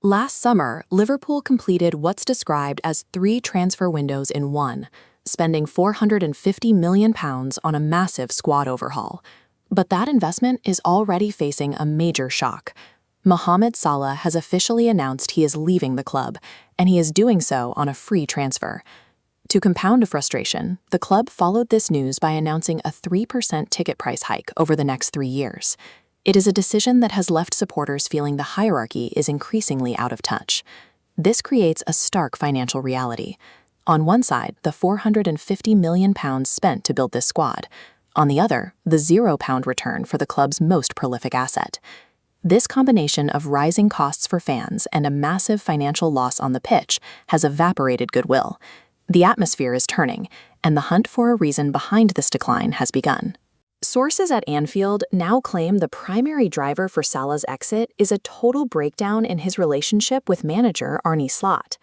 Last summer, Liverpool completed what's described as 3 transfer windows in one, spending £450 million on a massive squad overhaul. But that investment is already facing a major shock. Mohamed Salah has officially announced he is leaving the club, and he is doing so on a free transfer. To compound the frustration, the club followed this news by announcing a 3% ticket price hike over the next 3 years. It is a decision that has left supporters feeling the hierarchy is increasingly out of touch. This creates a stark financial reality. On one side, the £450 million spent to build this squad. On the other, the £0 return for the club's most prolific asset. This combination of rising costs for fans and a massive financial loss on the pitch has evaporated goodwill. The atmosphere is turning, and the hunt for a reason behind this decline has begun. Sources at Anfield now claim the primary driver for Salah's exit is a total breakdown in his relationship with manager Arne Slot.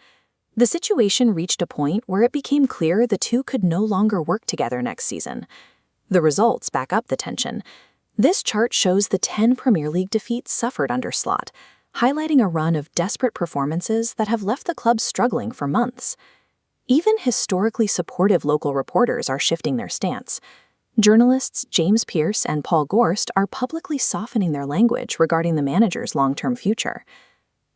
The situation reached a point where it became clear the two could no longer work together next season. The results back up the tension. This chart shows the 10 Premier League defeats suffered under Slot, highlighting a run of desperate performances that have left the club struggling for months. Even historically supportive local reporters are shifting their stance. Journalists James Pearce and Paul Gorst are publicly softening their language regarding the manager's long-term future.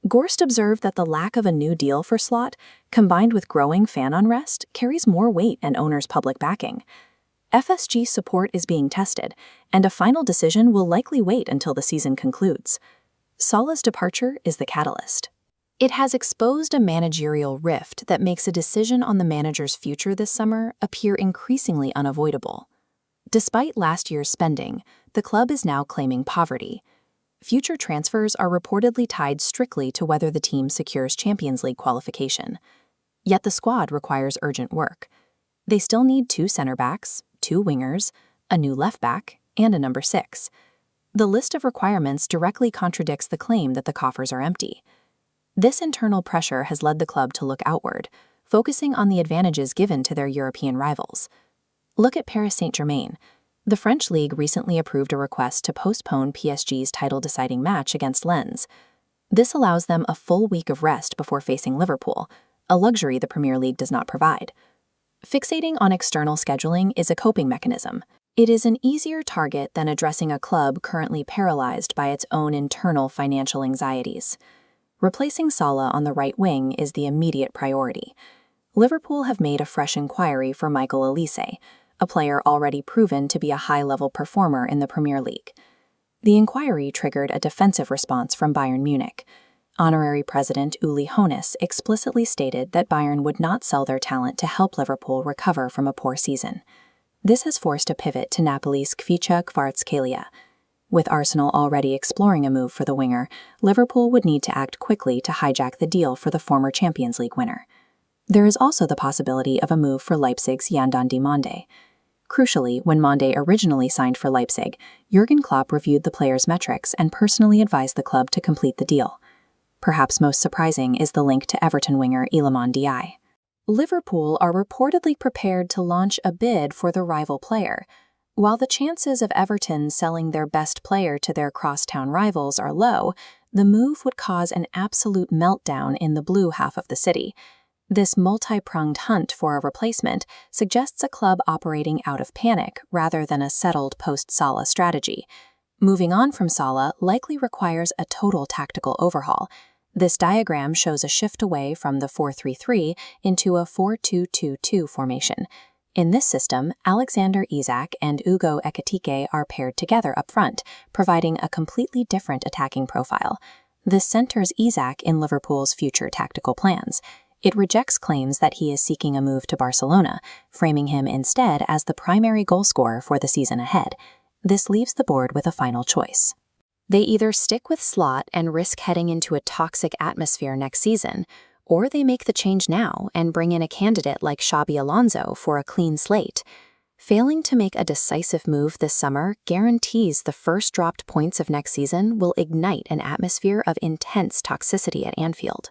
Gorst observed that the lack of a new deal for Slot, combined with growing fan unrest, carries more weight and owners' public backing. FSG support is being tested, and a final decision will likely wait until the season concludes. Salah's departure is the catalyst. It has exposed a managerial rift that makes a decision on the manager's future this summer appear increasingly unavoidable. Despite last year's spending, the club is now claiming poverty. Future transfers are reportedly tied strictly to whether the team secures Champions League qualification. Yet the squad requires urgent work. They still need 2 center-backs, 2 wingers, a new left-back, and a number 6. The list of requirements directly contradicts the claim that the coffers are empty. This internal pressure has led the club to look outward, focusing on the advantages given to their European rivals. Look at Paris Saint-Germain. The French league recently approved a request to postpone PSG's title-deciding match against Lens. This allows them a full week of rest before facing Liverpool, a luxury the Premier League does not provide. Fixating on external scheduling is a coping mechanism. It is an easier target than addressing a club currently paralyzed by its own internal financial anxieties. Replacing Salah on the right wing is the immediate priority. Liverpool have made a fresh inquiry for Michael Olise, a player already proven to be a high-level performer in the Premier League. The inquiry triggered a defensive response from Bayern Munich. Honorary President Uli Hoeneß explicitly stated that Bayern would not sell their talent to help Liverpool recover from a poor season. This has forced a pivot to Napoli's Khvicha Kvaratskhelia. With Arsenal already exploring a move for the winger, Liverpool would need to act quickly to hijack the deal for the former Champions League winner. There is also the possibility of a move for Leipzig's Yandandi Monde. Crucially, when Monde originally signed for Leipzig, Jurgen Klopp reviewed the player's metrics and personally advised the club to complete the deal. Perhaps most surprising is the link to Everton winger Iliman Ndiaye. Liverpool are reportedly prepared to launch a bid for the rival player. While the chances of Everton selling their best player to their crosstown rivals are low, the move would cause an absolute meltdown in the blue half of the city. This multi-pronged hunt for a replacement suggests a club operating out of panic rather than a settled post-Salah strategy. Moving on from Salah likely requires a total tactical overhaul. This diagram shows a shift away from the 4-3-3 into a 4-2-2-2 formation. In this system, Alexander Isak and Ugo Ekitike are paired together up front, providing a completely different attacking profile. This centers Isak in Liverpool's future tactical plans. It rejects claims that he is seeking a move to Barcelona, framing him instead as the primary goalscorer for the season ahead. This leaves the board with a final choice. They either stick with Slot and risk heading into a toxic atmosphere next season, or they make the change now and bring in a candidate like Xabi Alonso for a clean slate. Failing to make a decisive move this summer guarantees the first dropped points of next season will ignite an atmosphere of intense toxicity at Anfield.